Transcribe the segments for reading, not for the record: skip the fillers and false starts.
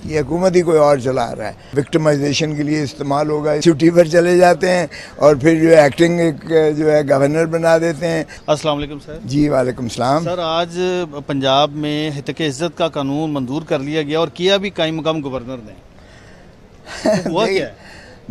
ये हुकूमत ही कोई और चला रहा है। विक्टिमाइजेशन के लिए इस्तेमाल होगा, छुट्टी पर चले जाते हैं और फिर जो एक्टिंग जो है गवर्नर बना देते हैं। अस्सलाम वालेकुम सर। जी वालेकुम सलाम। सर आज पंजाब में हितके इज्जत का कानून मंजूर कर लिया गया और किया भी कायम मकाम गवर्नर ने, तो हुआ क्या है?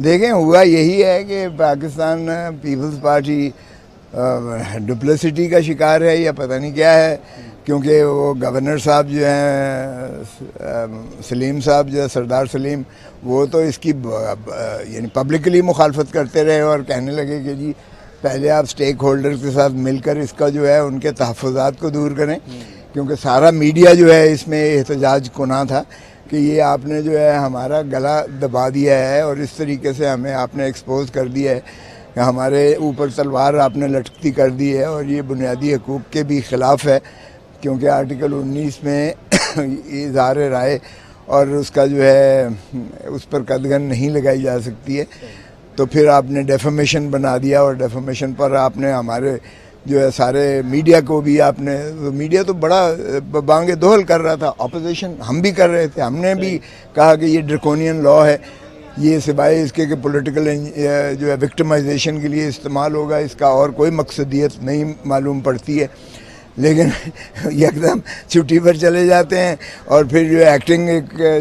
देखें, हुआ यही है कि पाकिस्तान पीपल्स पार्टी डुप्लिसिटी का शिकार है या पता नहीं क्या है, क्योंकि वो गवर्नर साहब जो हैं सलीम साहब जो है, सरदार सलीम, वो तो इसकी यानी पब्लिकली मुखालफत करते रहे और कहने लगे कि जी पहले आप स्टेक होल्डर के साथ मिलकर इसका जो है उनके तहफ़्फ़ुज़ात को दूर करें, क्योंकि सारा मीडिया जो है इसमें एहतजाज कुना था कि ये आपने जो है हमारा गला दबा दिया है और इस तरीके से हमें आपने एक्सपोज कर दिया है, हमारे ऊपर तलवार आपने लटकती कर दी है और ये बुनियादी हकूक़ के भी ख़िलाफ़ है, क्योंकि आर्टिकल 19 में इज़हार राय और उसका जो है उस पर कदगन नहीं लगाई जा सकती है। तो फिर आपने डेफेमेशन बना दिया और डेफेमेशन पर आपने हमारे जो है सारे मीडिया को भी आपने, मीडिया तो बड़ा बांगे दोहल कर रहा था, अपोजिशन हम भी कर रहे थे, हमने भी कहा कि ये ड्रकोनियन लॉ है, ये सिवाय इसके कि पॉलिटिकल जो है विक्टिमाइजेशन के लिए इस्तेमाल होगा, इसका और कोई मकसदियत नहीं मालूम पड़ती है। लेकिन एकदम छुट्टी पर चले जाते हैं और फिर जो एक्टिंग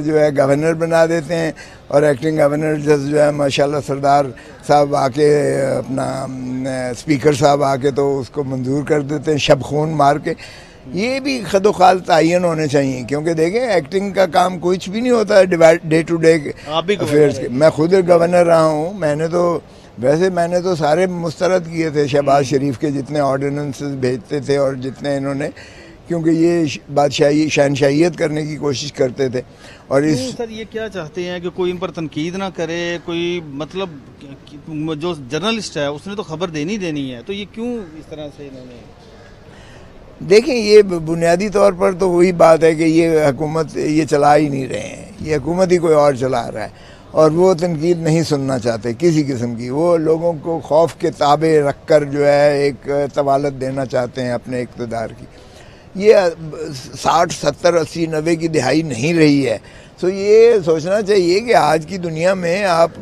जो है गवर्नर बना देते हैं और एक्टिंग गवर्नर जो है माशाल्लाह सरदार साहब आके अपना स्पीकर साहब आके तो उसको मंजूर कर देते हैं शब खून मार के। ये भी खदोखाल तयन होने चाहिए, क्योंकि देखें एक्टिंग का काम कुछ भी नहीं होता है डे टू डे अफेयर्स के। मैं खुद गवर्नर रहा हूँ, मैंने तो सारे मुस्तरद किए थे शहबाज शरीफ के जितने ऑर्डिनेंसेस भेजते थे और जितने इन्होंने, क्योंकि ये बादशाही शहनशाहियत करने की कोशिश करते थे। और इस सर ये क्या चाहते हैं कि कोई इन पर तनकीद ना करे, कोई मतलब जो जर्नलिस्ट है उसने तो खबर देनी है, तो ये क्यों इस तरह से इन्होंने? देखें, ये बुनियादी तौर पर तो वही बात है कि ये हुकूमत ये चला ही नहीं रहे हैं, ये हुकूमत ही कोई और चला रहा है और वो तनकीद नहीं सुनना चाहते किसी किस्म की। वो लोगों को खौफ के ताबे रख कर जो है एक तवालत देना चाहते हैं अपने इक़्तिदार की। ये 60, 70, 80, 90 की दिहाई नहीं रही है। तो ये सोचना चाहिए कि आज की दुनिया में आप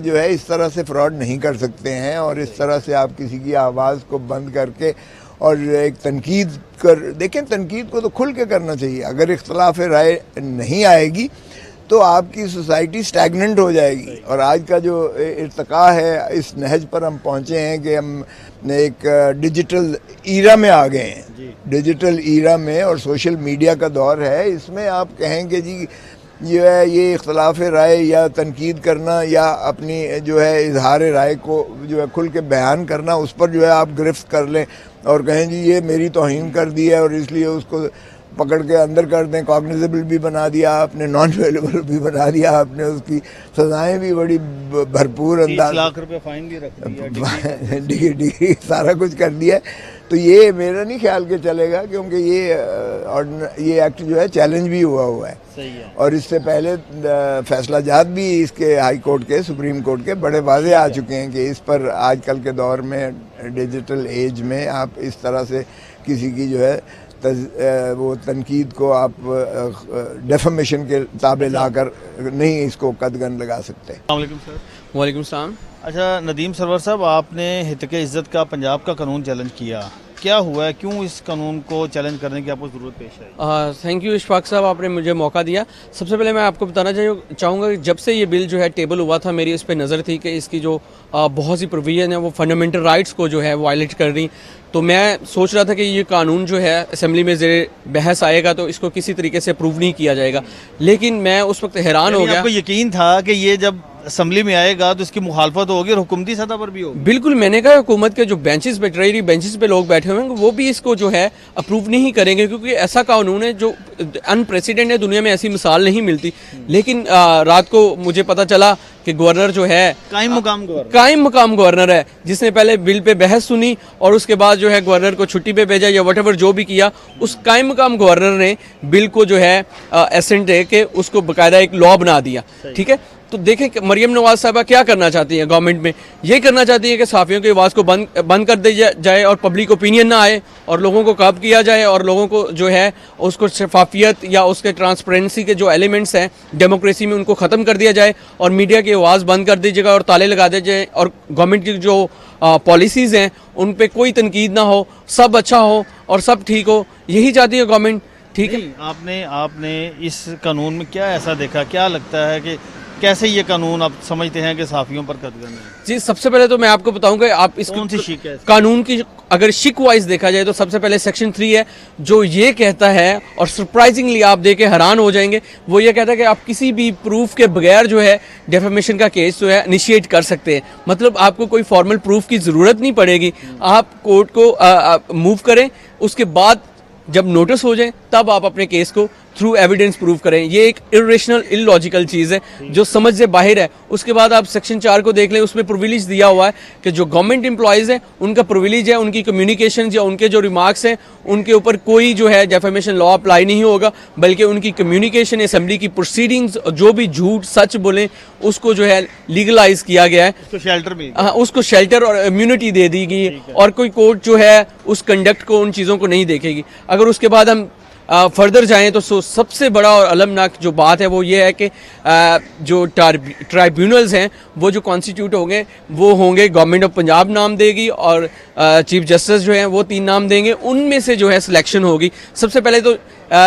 जो है इस तरह से फ्रॉड नहीं कर सकते हैं और इस तरह से आप किसी की आवाज़ को बंद करके और एक तनकीद कर देखें। तनकीद को तो खुल के करना चाहिए। अगर इख्तलाफ राय नहीं आएगी तो आपकी सोसाइटी स्टैगनेंट हो जाएगी। और आज का जो इर्तिका है, इस नहज पर हम पहुँचे हैं कि हम एक डिजिटल ईरा में आ गए हैं। डिजिटल ईरा में और सोशल मीडिया का दौर है, इसमें आप कहेंगे जी जो है ये इख्तलाफ राय या तनकीद करना या अपनी जो है इजहार राय को जो है खुल के बयान करना, उस पर जो है आप गिरफ्त कर लें और कहें जी ये मेरी तौहीन कर दी है और इसलिए उसको पकड़ के अंदर कर दें। कॉग्निजेबल भी बना दिया आपने, नॉन अवेलेबल भी बना दिया आपने, उसकी सजाएं भी बड़ी भरपूर अंदाज, 30 लाख रुपए फाइन भी रख दिया, डिग्री सारा कुछ कर दिया। तो ये मेरा नहीं ख्याल के चलेगा, क्योंकि ये एक्ट जो है चैलेंज भी हुआ है। सही है। और इससे पहले फैसला जात भी इसके हाई कोर्ट के, सुप्रीम कोर्ट के बड़े वाजे आ चुके हैं कि इस पर आजकल के दौर में डिजिटल एज में आप इस तरह से किसी की जो है वो तनकीद को आप डेफेमेशन के ताबे लाकर नहीं इसको कदगन लगा सकते। वालेकुम सर। वालेकुम सलाम। अच्छा नदीम सरवर साहब, आपने हितके इज्जत का पंजाब का कानून चैलेंज किया, क्या हुआ है, क्यों इस कानून को चैलेंज करने की आपको ज़रूरत पेश आई? थैंक यू इशफाक साहब, आपने मुझे मौका दिया। सबसे पहले मैं आपको बताना चाहूँगा कि जब से ये बिल जो है टेबल हुआ था, मेरी इस पर नज़र थी कि इसकी जो बहुत सी प्रोविजन है वो फंडामेंटल राइट्स को जो है वायलेट कर रही। तो मैं सोच रहा था कि ये कानून जो है असेंबली में ज़ेर बहस आएगा तो इसको किसी तरीके से अप्रूव नहीं किया जाएगा, लेकिन मैं उस वक्त हैरान हो गया। आपको यकीन था कि ये जब असम्बली में आएगा तो इसकी मुखालफत होगी और हुकूमती सतह पर भी होगी? बिल्कुल, मैंने कहा हुकूमत के जो बेंचेस पे, ट्रेजरी बेंचेस पे लोग बैठे हुए हैं वो भी इसको जो है अप्रूव नहीं करेंगे, क्योंकि ऐसा कानून है जो अनप्रेसिडेंट है, दुनिया में ऐसी मिसाल नहीं मिलती। लेकिन रात को मुझे पता चला कि गवर्नर जो है कायम मकाम गवर्नर है, जिसने पहले बिल पे बहस सुनी और उसके बाद जो है गवर्नर को छुट्टी पे भेजा या व्हाटएवर जो भी किया, उस कायम मकाम गवर्नर ने बिल को जो है एसेंट दे के उसको बाकायदा एक लॉ बना दिया। ठीक है, तो देखें कि मरियम नवाज साहबा क्या करना चाहती हैं गवर्नमेंट में। ये करना चाहती है कि सहाफ़ियों की आवाज़ को बंद कर दिया जाए और पब्लिक ओपिनियन ना आए और लोगों को काब किया जाए और लोगों को जो है उसको शफाफियत या उसके ट्रांसपेरेंसी के जो एलिमेंट्स हैं डेमोक्रेसी में उनको ख़त्म कर दिया जाए और मीडिया की आवाज़ बंद कर दी जाए और ताले लगा दिए जाए और गवर्नमेंट की जो पॉलिसीज़ हैं उन पे कोई तनकीद ना हो, सब अच्छा हो और सब ठीक हो। यही चाहती है गवर्नमेंट। ठीक है, आपने इस कानून में क्या ऐसा देखा, क्या लगता है कि कैसे ये कानून आप समझते हैं कि सहाफ़ियों पर कतल है? जी सबसे पहले तो मैं आपको बताऊंगा आप इस कौन सी शिक है? कानून की अगर शिक वाइज देखा जाए तो सबसे पहले सेक्शन 3 है जो ये कहता है, और सरप्राइजिंगली आप देख के हैरान हो जाएंगे, वो ये कहता है कि आप किसी भी प्रूफ के बगैर जो है डेफेमेशन का केस जो है इनिशिएट कर सकते हैं। मतलब आपको कोई फॉर्मल प्रूफ की ज़रूरत नहीं पड़ेगी, आप कोर्ट को मूव करें, उसके बाद जब नोटिस हो जाए तब आप अपने केस को थ्रू एविडेंस प्रूव करें। ये एक इरेशनल इलॉजिकल चीज़ है जो समझ से बाहर है। उसके बाद आप सेक्शन 4 को देख लें, उसमें प्रिविलेज दिया हुआ है कि जो गवर्नमेंट एम्प्लॉयज़ हैं उनका प्रिविलेज है, उनकी कम्युनिकेशन या उनके जो रिमार्क्स हैं उनके ऊपर कोई जो है डेफेमेशन लॉ अप्लाई नहीं होगा, बल्कि उनकी कम्युनिकेशन असेंबली की प्रोसीडिंग्स जो भी झूठ सच बोलें उसको जो है लीगलाइज किया गया है, उसको शेल्टर भी, हाँ उसको शेल्टर और इम्यूनिटी दे दी गई है और कोई कोर्ट जो है उस कंडक्ट को उन चीज़ों को नहीं देखेगी। अगर उसके बाद हम फर्दर जाएं तो सबसे बड़ा और अलमनाक जो बात है वो ये है कि जो ट्राइब्यूनल्स हैं वो जो कॉन्स्टिट्यूट होंगे वो होंगे गवर्नमेंट ऑफ पंजाब नाम देगी और चीफ जस्टिस जो हैं वो 3 नाम देंगे, उनमें से जो है सिलेक्शन होगी। सबसे पहले तो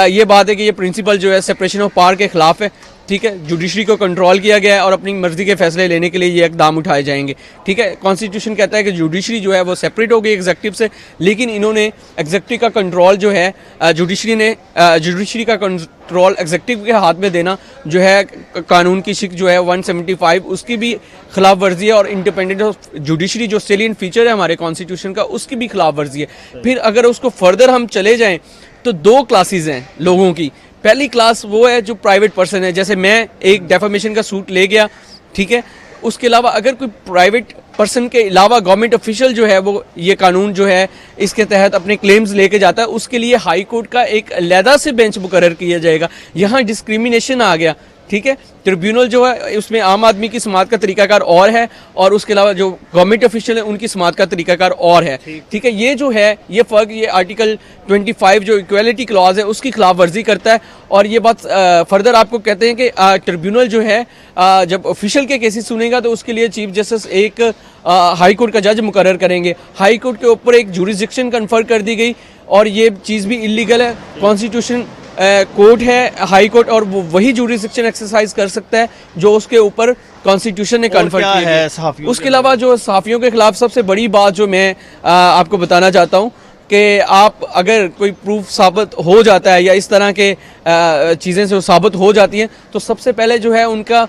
ये बात है कि ये प्रिंसिपल जो है सेपरेशन ऑफ पावर के ख़िलाफ़ है। ठीक है, जुडिशरी को कंट्रोल किया गया है और अपनी मर्जी के फैसले लेने के लिए ये इकदाम उठाए जाएंगे। ठीक है, कॉन्स्टिट्यूशन कहता है कि जुडिशरी जो है वो सेपरेट होगी एग्जेक्टिव से, लेकिन इन्होंने एग्जेक्टिव का कंट्रोल जो है जुडिशरी का कंट्रोल एग्जेक्टिव के हाथ में देना जो है कानून की शिक जो है 175 उसकी भी खिलाफ वर्जी है और इंडिपेंडेंट ऑफ जुडिशरी जो सेलियंट फीचर है हमारे कॉन्स्टिट्यूशन का उसकी भी खिलाफ वर्जी है। फिर अगर उसको फर्दर हम चले जाएँ तो 2 क्लासेज हैं लोगों की। पहली क्लास वो है जो प्राइवेट पर्सन है, जैसे मैं एक डेफामेशन का सूट ले गया, ठीक है, उसके अलावा अगर कोई प्राइवेट पर्सन के अलावा गवर्नमेंट ऑफिशियल जो है वो ये कानून जो है इसके तहत अपने क्लेम्स लेके जाता है, उसके लिए हाई कोर्ट का एक अलहदा से बेंच मुकर्रर किया जाएगा। यहाँ डिस्क्रिमिनेशन आ गया। ठीक है, ट्रिब्यूनल जो है उसमें आम आदमी की समात का तरीकाकार और है और उसके अलावा जो गवर्नमेंट ऑफिशियल है उनकी समात का तरीकाकार और है। ठीक है, ये जो है ये फ़र्क ये आर्टिकल 25 जो इक्वालिटी क्लॉज है उसकी खिलाफ वर्जी करता है। और ये बात फर्दर आपको कहते हैं कि ट्रिब्यूनल जो है जब ऑफिशियल के केसेस सुनेगा तो उसके लिए चीफ जस्टिस एक हाई कोर्ट का जज मुकर्रर करेंगे। हाई कोर्ट के ऊपर एक जुरिसडिक्शन कन्फर कर दी गई और ये चीज़ भी इलीगल है। कॉन्स्टिट्यूशन कोर्ट है हाई कोर्ट और वो वही जुरिसडिक्शन एक्सरसाइज कर सकता है जो उसके ऊपर कॉन्स्टिट्यूशन ने कन्फर्म किया है। उसके अलावा जो सहाफ़ियों के खिलाफ सबसे बड़ी बात जो मैं आपको बताना चाहता हूँ कि आप अगर कोई प्रूफ साबित हो जाता है या इस तरह के चीज़ें से साबित हो जाती हैं तो सबसे पहले जो है उनका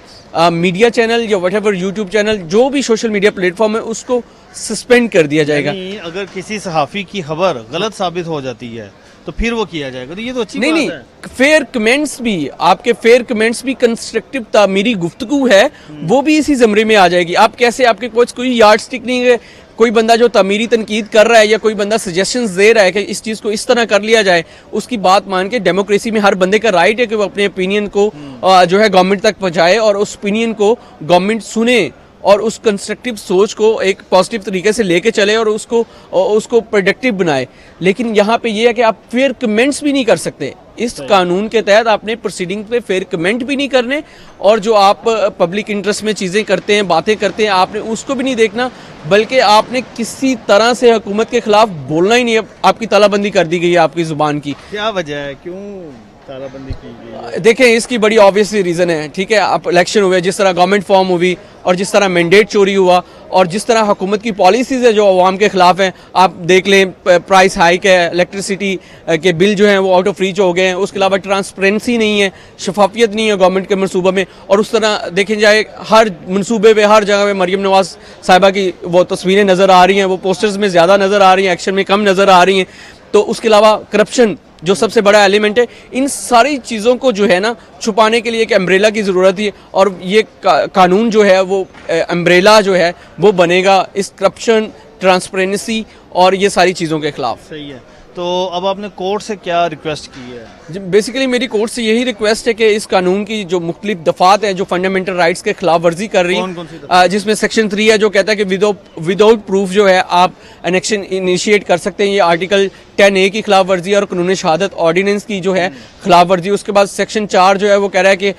मीडिया चैनल या व्हाटएवर यूट्यूब चैनल जो भी सोशल मीडिया प्लेटफॉर्म है उसको सस्पेंड कर दिया जाएगा। अगर किसी सहाफ़ी की खबर गलत साबित हो जाती है तो फिर वो किया जाएगा, तो ये तो अच्छी बात है। नहीं, फेयर कमेंट्स भी आपके फेयर कमेंट्स भी कंस्ट्रक्टिव तामीरी गुफ्तगू है वो भी इसी ज़मरे में आ जाएगी। आप कैसे आपके कोई यार्ड स्टिक नहीं है, कोई बंदा जो तामीरी तनकीद कर रहा है या कोई बंदा सजेशंस दे रहा है कि इस चीज़ को इस तरह कर लिया जाए, उसकी बात मान के डेमोक्रेसी में हर बंदे का राइट है कि वो अपने ओपिनियन को जो है गवर्नमेंट तक पहुँचाए और उस ओपिनियन को गवर्नमेंट सुने और उस कंस्ट्रक्टिव सोच को एक पॉजिटिव तरीके से लेके चले और उसको प्रोडक्टिव बनाए। लेकिन यहाँ पे ये है कि आप फेयर कमेंट्स भी नहीं कर सकते। इस कानून के तहत आपने प्रोसीडिंग पे फेयर कमेंट भी नहीं करने और जो आप पब्लिक इंटरेस्ट में चीज़ें करते हैं, बातें करते हैं, आपने उसको भी नहीं देखना, बल्कि आपने किसी तरह से हुकूमत के खिलाफ बोलना ही नहीं है। आपकी तालाबंदी कर दी गई है आपकी ज़ुबान की। क्या वजह है, क्यों तालाबंदी की गई है? देखें इसकी बड़ी ऑब्वियसली रीज़न है। ठीक है, आप इलेक्शन हुए, जिस तरह गवर्नमेंट फॉर्म हुई और जिस तरह मैंडेट चोरी हुआ और जिस तरह हुकूमत की पॉलिसीज़ है जो अवाम के ख़िलाफ़ हैं, आप देख लें प्राइस हाइक है, इलेक्ट्रिसिटी के बिल जो हैं वो आउट ऑफ रीच हो गए हैं, उसके अलावा ट्रांसपेरेंसी नहीं है, शफाफियत नहीं है गवर्नमेंट के मनसूबे में। और उस तरह देखें जाए हर मनसूबे पे हर जगह पे मरियम नवाज साहिबा की वो तस्वीरें नज़र आ रही हैं, वो पोस्टर्स में ज़्यादा नज़र आ रही हैं, एक्शन में कम नज़र आ रही हैं। तो उसके अलावा करप्शन जो सबसे बड़ा एलिमेंट है, इन सारी चीज़ों को जो है ना छुपाने के लिए एक अम्ब्रेला की ज़रूरत है और ये कानून जो है वो अम्ब्रेला जो है वो बनेगा इस करप्शन, ट्रांसपेरेंसी और ये सारी चीज़ों के खिलाफ। सही है। तो अब आपने कोर्ट से क्या रिक्वेस्ट की है? बेसिकली मेरी कोर्ट से यही रिक्वेस्ट है कि इस कानून की जो मुख्तलिफ दफात है जो फंडामेंटल राइट्स के खिलाफ वर्जी कर रही कौन-कौन सी है, जिसमें सेक्शन 3 है जो कहता है कि विदाउट प्रूफ जो है आप एनेक्शन इनिशिएट कर सकते हैं, ये आर्टिकल 10A की खिलाफ वर्जी और कानून शहादत ऑर्डिनेंस की जो है खिलाफ वर्जी। उसके बाद सेक्शन 4 जो है वो कह रहा है कि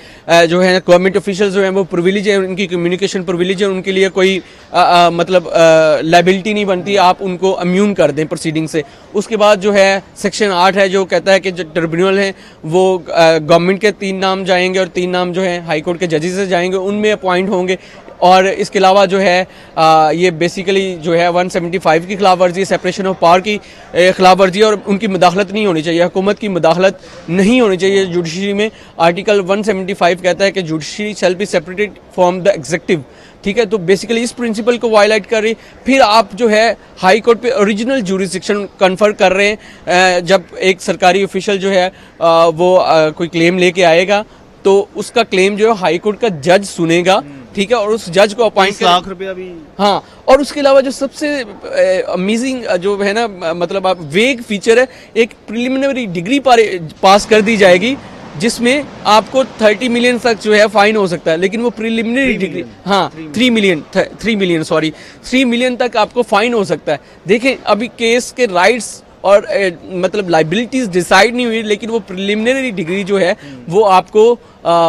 जो है गवर्नमेंट ऑफिशियल जो है वो प्रिविलेज है, उनकी कम्युनिकेशन प्रिविलेज है, उनके लिए कोई मतलब लाइबिलिटी नहीं बनती, आप उनको इम्यून कर दें प्रोसीडिंग से। उसके बाद जो है सेक्शन 8 है जो कहता है कि जो ट्रिब्यूनल हैं वो गवर्नमेंट के 3 नाम जाएंगे और 3 नाम जो है हाई कोर्ट के जजेस से जाएंगे, उनमें अपॉइंट होंगे। और इसके अलावा जो है ये बेसिकली जो है 175 की खिलाफ वर्जी, सेपरेशन ऑफ पावर की खिलाफ वर्जी, और उनकी मदाखलत नहीं होनी चाहिए, हुकूमत की मदाखलत नहीं होनी चाहिए जुडिशरी में। आर्टिकल 175 कहता है कि judiciary shall be separated from the executive, ठीक है। तो बेसिकली इस प्रिंसिपल को वायलेट कर रही, फिर आप जो है हाई कोर्ट पे ओरिजिनल जुरिस्डिक्शन कन्फर कर रहे हैं। जब एक सरकारी ऑफिशियल जो है वो कोई क्लेम लेके आएगा तो उसका क्लेम जो है हाई कोर्ट का जज सुनेगा, ठीक है, और उस जज को अपॉइंट 20 लाख रुपया भी। हाँ, और उसके अलावा जो सबसे अमेजिंग जो है ना मतलब आप वेग फीचर है, एक प्रिलिमिनरी डिग्री पास कर दी जाएगी जिसमें आपको 30 मिलियन तक जो है फाइन हो सकता है, लेकिन वो प्रिलिमिनरी डिग्री, हाँ 3 मिलियन तक आपको फाइन हो सकता है। देखें अभी केस के राइट्स और मतलब लाइबिलिटीज डिसाइड नहीं हुई, लेकिन वो प्रिलिमिनरी डिग्री जो है वो आपको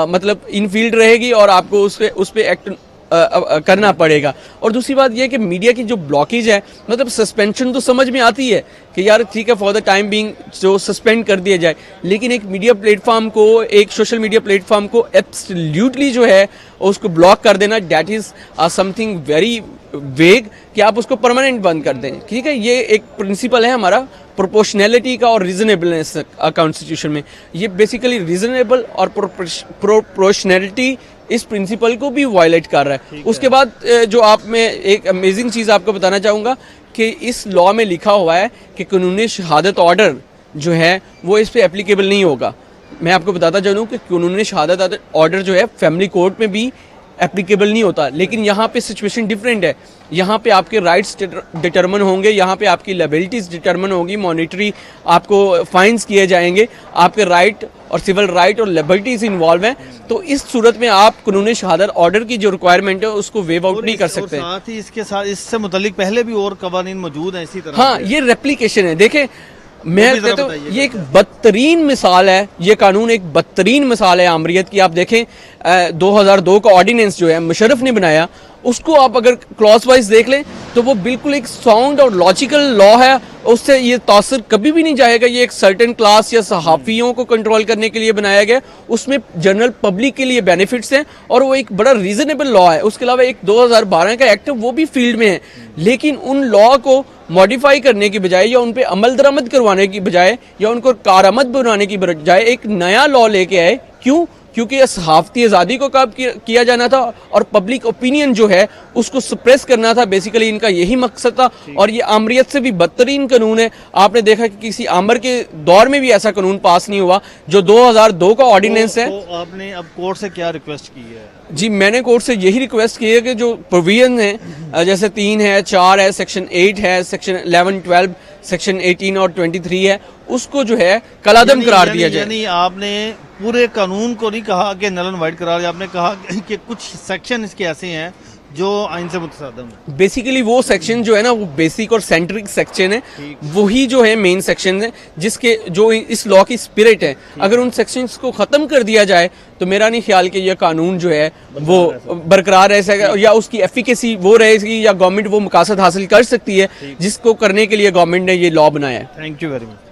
मतलब इनफील्ड रहेगी और आपको उस पे एक्ट करना पड़ेगा। और दूसरी बात यह कि मीडिया की जो ब्लॉकेज है, मतलब सस्पेंशन तो समझ में आती है कि यार ठीक है फॉर द टाइम बीइंग जो सस्पेंड कर दिया जाए, लेकिन एक मीडिया प्लेटफॉर्म को, एक सोशल मीडिया प्लेटफॉर्म को एब्सोल्युटली जो है उसको ब्लॉक कर देना, that is something very vague कि आप उसको परमानेंट बंद कर दें, ठीक है। ये एक प्रिंसिपल है हमारा प्रोपोर्शनैलिटी का और रीजनेबलनेस कॉन्स्टिट्यूशन में। ये बेसिकली रीजनेबल और प्रोपोर्शनैलिटी इस प्रिंसिपल को भी वायलेट कर रहा है। उसके बाद जो आप में एक अमेजिंग चीज़ आपको बताना चाहूँगा कि इस लॉ में लिखा हुआ है कि कानूनी शहादत ऑर्डर जो है वो इस पे एप्लीकेबल नहीं होगा। मैं आपको बताता चलूँ कि कानूनी शहादत ऑर्डर जो है फैमिली कोर्ट में भी एप्लीकेबल नहीं होता, लेकिन यहाँ पे सिचुएशन डिफरेंट है। यहाँ पे आपके राइट्स डिटरमिन होंगे, यहाँ पे आपकी लायबिलिटीज डिटरमिन होगी, मॉनिटरी आपको फाइन्स किए जाएंगे, आपके राइट और सिविल राइट और लायबिलिटीज इन्वॉल्व हैं। तो इस सूरत में आप कानूनी शहादत ऑर्डर की जो रिक्वायरमेंट है उसको वेव आउट नहीं कर सकते। साथ ही इसके साथ इससे मुतालिक पहले भी और कवानीन मौजूद हैं इसी तरह। हाँ, ये रेप्लिकेशन है। देखें मैं कहता हूँ ये एक बदतरीन मिसाल है, ये कानून एक बदतरीन मिसाल है आमरीत की। आप देखें 2002 का ऑर्डिनेंस जो है मुशर्रफ ने बनाया, उसको आप अगर क्लॉज वाइज देख लें तो वो बिल्कुल एक साउंड और लॉजिकल लॉ है, उससे ये तासर कभी भी नहीं जाएगा। ये एक सर्टेन क्लास या सहाफ़ियों को कंट्रोल करने के लिए बनाया गया, उसमें जनरल पब्लिक के लिए बेनिफिट्स हैं और वो एक बड़ा रीजनेबल लॉ है। उसके अलावा एक 2012 का एक्ट है वो भी फील्ड में है, लेकिन उन लॉ को मॉडिफाई करने की बजाय या उन पे अमल दरामद करवाने की बजाय या उनको कारआमद बनाने की बजाय एक नया लॉ लेके आए। क्यों? क्योंकि ये सहाफ़ती आज़ादी को कब किया जाना था और पब्लिक ओपिनियन जो है उसको सप्रेस करना था। बेसिकली इनका यही मकसद था और ये आमरीत से भी बदतरीन कानून है। आपने देखा कि किसी आमर के दौर में भी ऐसा कानून पास नहीं हुआ जो 2002 का ऑर्डिनेंस है। तो आपने अब कोर्ट से क्या रिक्वेस्ट की है? जी, मैंने कोर्ट से यही रिक्वेस्ट की है कि जो प्रोविजन है जैसे 3 है, 4 है, सेक्शन 8 है, सेक्शन 11, 12, सेक्शन 18 और 23 है, उसको जो है कलादम करार दिया जाए। यानी आपने पूरे कानून को नहीं कहा कि नल एंड वाइट करार दिया, आपने कहा कि कुछ सेक्शन इसके ऐसे हैं जो आइन से मुतसादम है। बेसिकली वो सेक्शन जो है ना वो बेसिक और सेंट्रिक सेक्शन है, वही जो है मेन सेक्शन है जिसके जो इस लॉ की स्पिरिट है। अगर उन सेक्शंस को खत्म कर दिया जाए तो मेरा नहीं ख्याल कि यह कानून जो है वो बरकरार रह सकेगा या उसकी एफिकेसी वो रहेगी या गवर्नमेंट वो मकासद हासिल कर सकती है जिसको करने के लिए गवर्नमेंट ने ये लॉ बनाया है। Thank you very much.